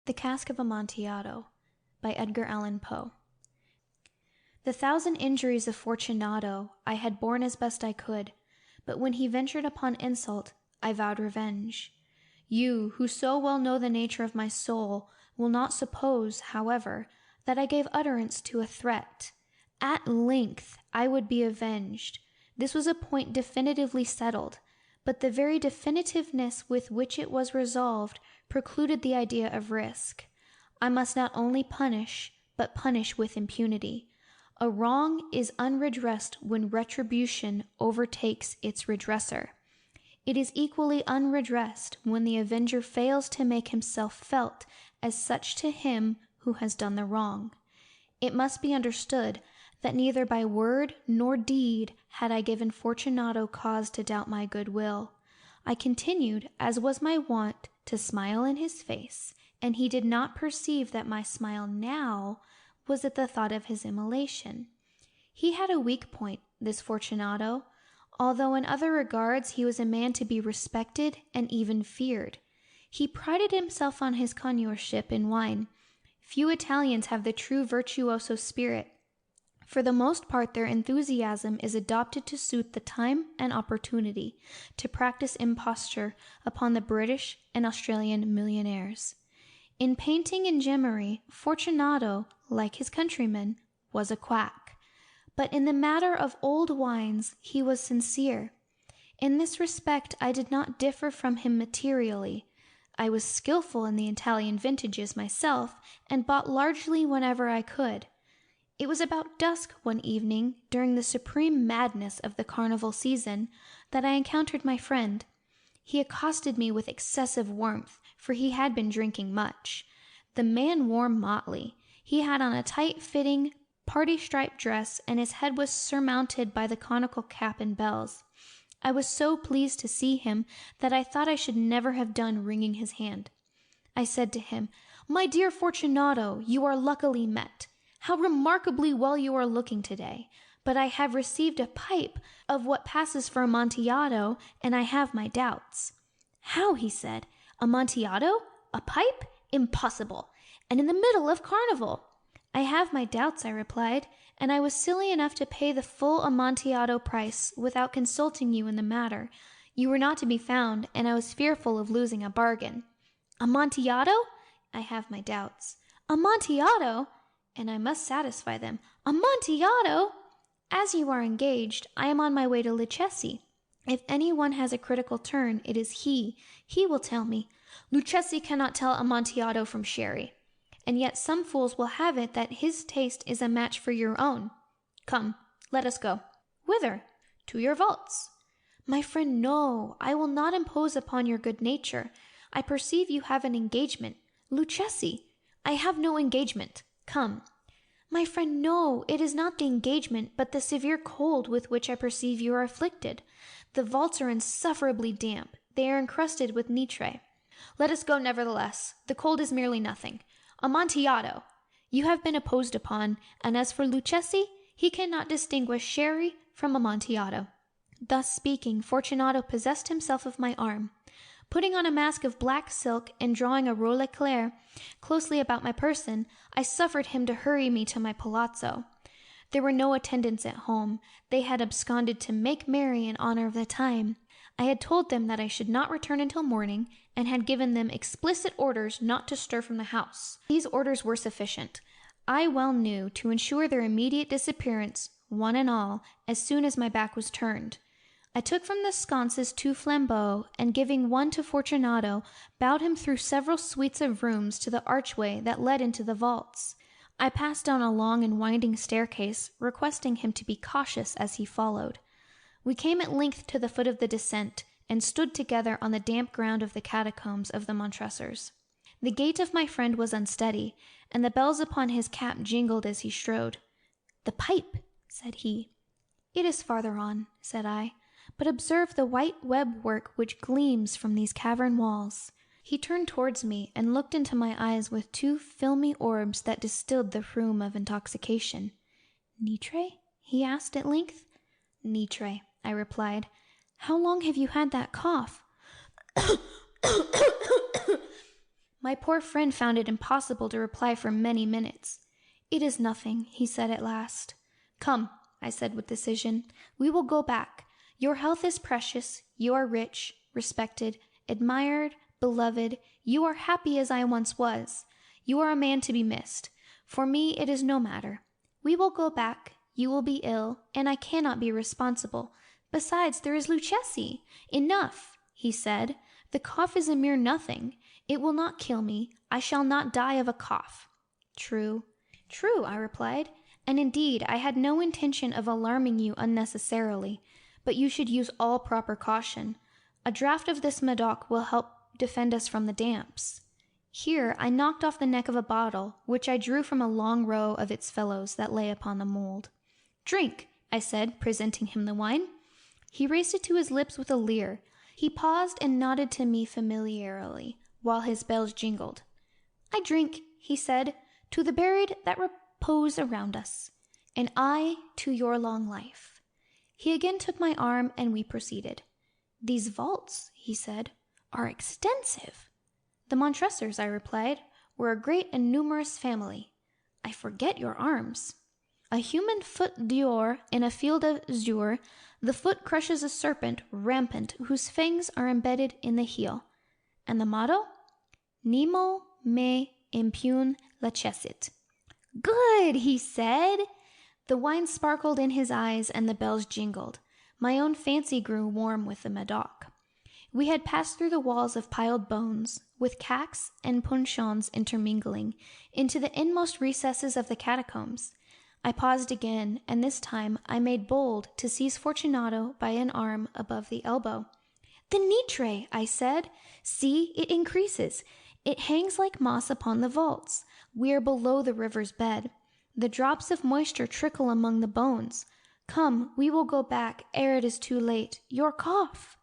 The Cask of Amontillado by Edgar Allan Poe. The 1,000 injuries of Fortunato I had borne as best I could, but when he ventured upon insult, I vowed revenge. You, who so well know the nature of my soul, will not suppose, however, that I gave utterance to a threat. At length I would be avenged. This was a point definitively settled, but the very definitiveness with which it was resolved precluded the idea of risk. I must not only punish, but punish with impunity. A wrong is unredressed when retribution overtakes its redresser. It is equally unredressed when the avenger fails to make himself felt as such to him who has done the wrong. It must be understood that neither by word nor deed had I given Fortunato cause to doubt my goodwill. I continued, as was my wont, to smile in his face, and he did not perceive that my smile now was at the thought of his immolation. He had a weak point, this Fortunato, although in other regards he was a man to be respected and even feared. He prided himself on his connoisseurship in wine. Few Italians have the true virtuoso spirit. For the most part their enthusiasm is adopted to suit the time and opportunity, to practice imposture upon the British and Australian millionaires. In painting and gemmery, Fortunato, like his countrymen, was a quack. But in the matter of old wines he was sincere. In this respect I did not differ from him materially. I was skilful in the Italian vintages myself, and bought largely whenever I could. It was about dusk one evening, during the supreme madness of the carnival season, that I encountered my friend. He accosted me with excessive warmth, for he had been drinking much. The man wore motley. He had on a tight-fitting, party-striped dress, and his head was surmounted by the conical cap and bells. I was so pleased to see him that I thought I should never have done wringing his hand. I said to him, "My dear Fortunato, you are luckily met. How remarkably well you are looking today! But I have received a pipe of what passes for Amontillado, and I have my doubts." "How?" he said. "Amontillado? A pipe? Impossible! And in the middle of carnival!" "I have my doubts," I replied, "and I was silly enough to pay the full Amontillado price without consulting you in the matter. You were not to be found, and I was fearful of losing a bargain." "Amontillado?" "I have my doubts." "Amontillado?" And I must satisfy them. "Amontillado?" "As you are engaged, I am on my way to Lucchesi. If any one has a critical turn, it is he. He will tell me. Lucchesi cannot tell Amontillado from sherry. And yet some fools will have it that his taste is a match for your own. Come, let us go." "Whither?" "To your vaults." "My friend, no. I will not impose upon your good nature. I perceive you have an engagement. Lucchesi." "I have no engagement. Come." "My friend, no. It is not the engagement, but the severe cold with which I perceive you are afflicted. The vaults are insufferably damp. They are encrusted with nitre." "Let us go nevertheless. The cold is merely nothing. Amontillado! You have been imposed upon, and as for Lucchesi, he cannot distinguish sherry from Amontillado." Thus speaking, Fortunato possessed himself of my arm. Putting on a mask of black silk and drawing a roll éclair closely about my person, I suffered him to hurry me to my palazzo. There were no attendants at home. They had absconded to make merry in honor of the time. I had told them that I should not return until morning, and had given them explicit orders not to stir from the house. These orders were sufficient, I well knew, to ensure their immediate disappearance, one and all, as soon as my back was turned. I took from the sconces 2 flambeaux, and giving one to Fortunato, bowed him through several suites of rooms to the archway that led into the vaults. I passed down a long and winding staircase, requesting him to be cautious as he followed. We came at length to the foot of the descent, and stood together on the damp ground of the catacombs of the Montressors. The gait of my friend was unsteady, and the bells upon his cap jingled as he strode. "The pipe," said he. "It is farther on," said I. "But observe the white web work which gleams from these cavern walls." He turned towards me and looked into my eyes with 2 filmy orbs that distilled the rheum of intoxication. "Nitre?" he asked at length. "Nitre," I replied. "How long have you had that cough?" My poor friend found it impossible to reply for many minutes. "It is nothing," he said at last. "Come," I said with decision, "we will go back. Your health is precious, you are rich, respected, admired, beloved, you are happy as I once was. You are a man to be missed. For me it is no matter. We will go back, you will be ill, and I cannot be responsible. Besides, there is Luchesi. Enough," he said. "The cough is a mere nothing. It will not kill me. I shall not die of a cough." "True, true," I replied, "and indeed I had no intention of alarming you unnecessarily, but you should use all proper caution. A draught of this Medoc will help defend us from the damps." Here I knocked off the neck of a bottle, which I drew from a long row of its fellows that lay upon the mould. "Drink," I said, presenting him the wine. He raised it to his lips with a leer. He paused and nodded to me familiarly, while his bells jingled. "I drink," he said, "to the buried that repose around us, and I to your long life." He again took my arm, and we proceeded. "These vaults," he said, "are extensive." "The monstrous," I replied, "were a great and numerous family." "I forget your arms." "A human foot d'or in a field of azure, the foot crushes a serpent rampant whose fangs are embedded in the heel." "And the motto?" "Nemo me impune lacessit." "Good," he said. The wine sparkled in his eyes and the bells jingled. My own fancy grew warm with the Medoc. We had passed through the walls of piled bones, with casks and puncheons intermingling, into the inmost recesses of the catacombs. I paused again, and this time I made bold to seize Fortunato by an arm above the elbow. "The nitre," I said. "See, it increases. It hangs like moss upon the vaults. We are below the river's bed. The drops of moisture trickle among the bones. Come, we will go back ere it is too late. Your cough."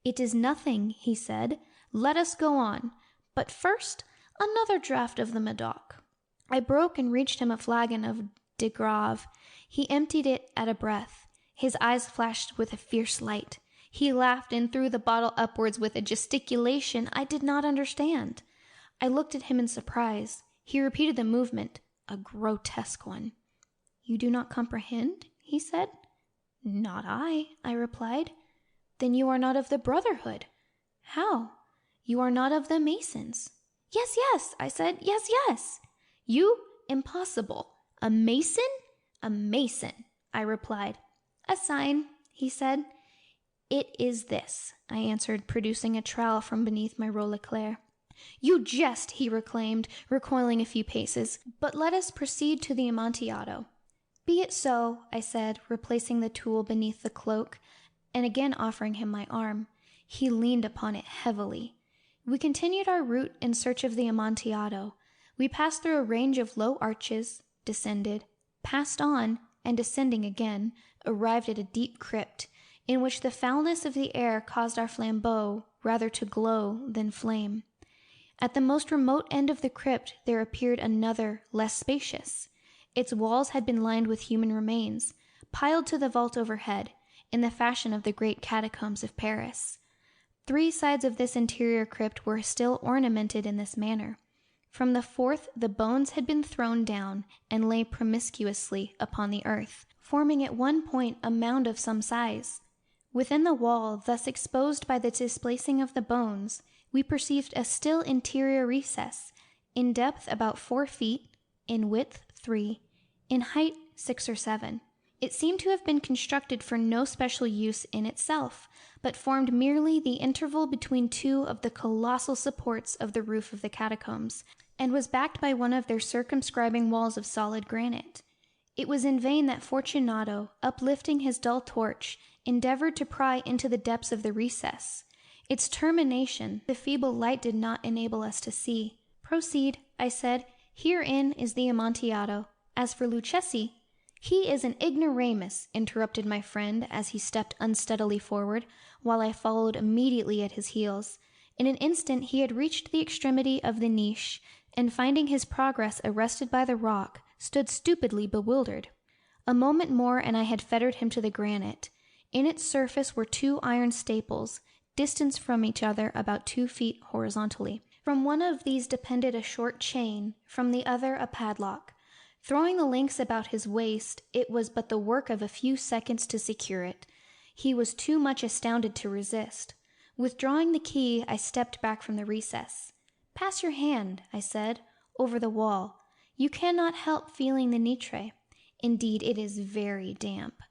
"It is nothing," he said. "Let us go on. But first, another draught of the Medoc." I broke and reached him a flagon of de Grave. He emptied it at a breath. His eyes flashed with a fierce light. He laughed and threw the bottle upwards with a gesticulation I did not understand. I looked at him in surprise. He repeated the movement, a grotesque one. "You do not comprehend?" he said. "Not I replied. "Then you are not of the Brotherhood." "How?" "You are not of the Masons." Yes, I said. Yes. "You? Impossible. A Mason?" "A Mason," I replied. "A sign," he said. "It is this," I answered, producing a trowel from beneath my rollaclair. "You jest," he reclaimed, recoiling a few paces. "But let us proceed to the Amontillado." "Be it so," I said, replacing the tool beneath the cloak, and again offering him my arm. He leaned upon it heavily. We continued our route in search of the Amontillado. We passed through a range of low arches, descended, passed on, and descending again, arrived at a deep crypt, in which the foulness of the air caused our flambeaux rather to glow than flame. At the most remote end of the crypt there appeared another, less spacious. Its walls had been lined with human remains, piled to the vault overhead, in the fashion of the great catacombs of Paris. 3 sides of this interior crypt were still ornamented in this manner. From the 4th the bones had been thrown down and lay promiscuously upon the earth, forming at one point a mound of some size. Within the wall, thus exposed by the displacing of the bones, we perceived a still interior recess, in depth about 4 feet, in width 3, in height 6 or 7. It seemed to have been constructed for no special use in itself, but formed merely the interval between 2 of the colossal supports of the roof of the catacombs, and was backed by one of their circumscribing walls of solid granite. It was in vain that Fortunato, uplifting his dull torch, endeavored to pry into the depths of the recess. Its termination the feeble light did not enable us to see. "Proceed," I said. "Herein is the Amontillado. As for Luchesi—" "He is an ignoramus," interrupted my friend as he stepped unsteadily forward, while I followed immediately at his heels. In an instant he had reached the extremity of the niche, and finding his progress arrested by the rock, stood stupidly bewildered. A moment more and I had fettered him to the granite. In its surface were 2 iron staples, distanced from each other about 2 feet horizontally. From one of these depended a short chain, from the other a padlock. Throwing the links about his waist, it was but the work of a few seconds to secure it. He was too much astounded to resist. Withdrawing the key, I stepped back from the recess. "Pass your hand," I said, "over the wall. You cannot help feeling the nitre. Indeed, it is very damp.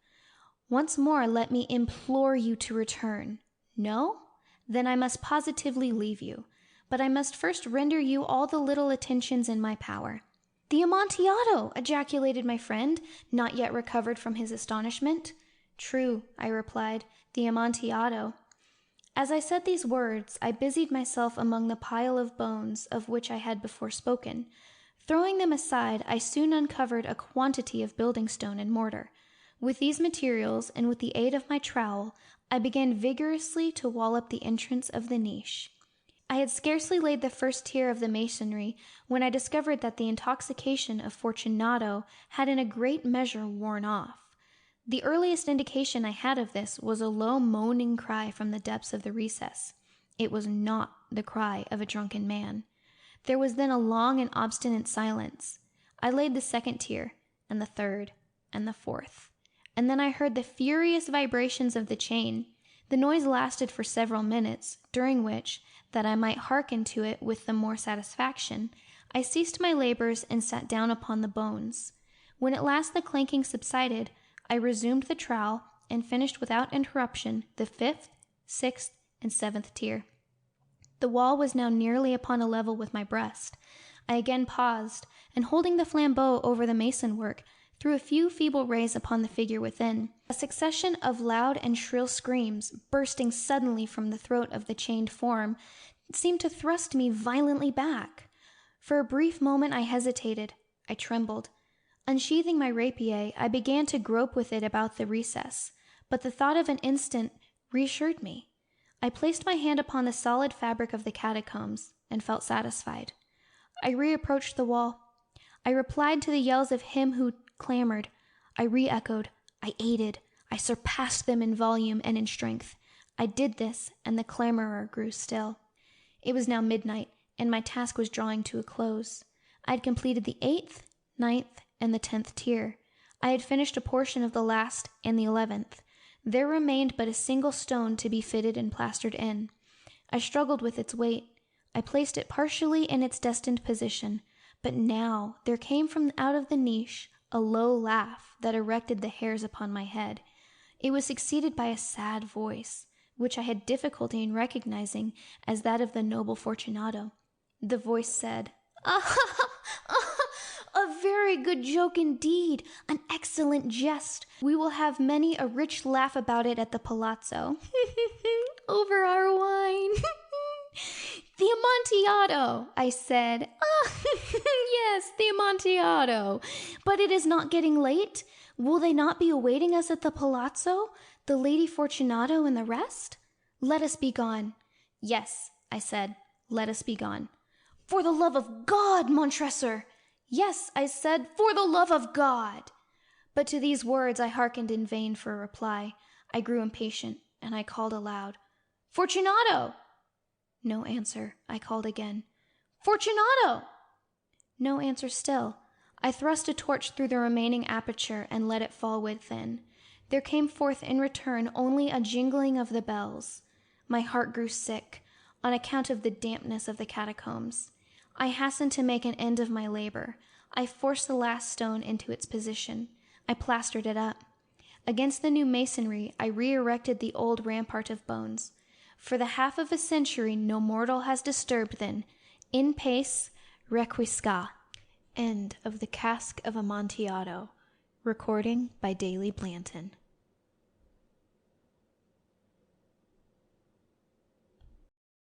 Once more let me implore you to return. No? Then I must positively leave you. But I must first render you all the little attentions in my power." "The Amontillado!" ejaculated my friend, not yet recovered from his astonishment. "True," I replied, "the Amontillado." As I said these words, I busied myself among the pile of bones of which I had before spoken. Throwing them aside, I soon uncovered a quantity of building stone and mortar. With these materials, and with the aid of my trowel, I began vigorously to wall up the entrance of the niche. I had scarcely laid the first tier of the masonry when I discovered that the intoxication of Fortunato had in a great measure worn off. The earliest indication I had of this was a low moaning cry from the depths of the recess. It was not the cry of a drunken man. There was then a long and obstinate silence. I laid the second tier, and the third, and the fourth. And then I heard the furious vibrations of the chain. The noise lasted for several minutes, during which, that I might hearken to it with the more satisfaction, I ceased my labors and sat down upon the bones. When at last the clanking subsided, I resumed the trowel and finished without interruption the 5th, 6th, and 7th tier. The wall was now nearly upon a level with my breast. I again paused, and holding the flambeau over the mason work, threw a few feeble rays upon the figure within. A succession of loud and shrill screams, bursting suddenly from the throat of the chained form, seemed to thrust me violently back. For a brief moment I hesitated. I trembled. Unsheathing my rapier, I began to grope with it about the recess, but the thought of an instant reassured me. I placed my hand upon the solid fabric of the catacombs, and felt satisfied. I reapproached the wall. I replied to the yells of him who clamored. I re-echoed. I aided. I surpassed them in volume and in strength. I did this, and the clamorer grew still. It was now midnight, and my task was drawing to a close. I had completed the 8th, 9th, and the 10th tier. I had finished a portion of the last and the 11th. There remained but a single stone to be fitted and plastered in. I struggled with its weight. I placed it partially in its destined position, but now there came from out of the niche a low laugh that erected the hairs upon my head. It was succeeded by a sad voice, which I had difficulty in recognizing as that of the noble Fortunato. The voice said, "Ah, a very good joke indeed, an excellent jest. We will have many a rich laugh about it at the palazzo. Over our wine." "The Amontillado," I said. "Ah, yes, the Amontillado. But it is not getting late? Will they not be awaiting us at the palazzo, the Lady Fortunato and the rest? Let us be gone." "Yes," I said, "let us be gone." "For the love of God, Montressor!" "Yes," I said, "for the love of God!" But to these words I hearkened in vain for a reply. I grew impatient, and I called aloud, "Fortunato!" No answer. I called again, "Fortunato!" No answer still. I thrust a torch through the remaining aperture and let it fall within. There came forth in return only a jingling of the bells. My heart grew sick, on account of the dampness of the catacombs. I hastened to make an end of my labor. I forced the last stone into its position. I plastered it up. Against the new masonry, I re-erected the old rampart of bones. For the half of a century no mortal has disturbed them. In pace, requiescat. End of the Cask of Amontillado. Recording by Daily Blanton.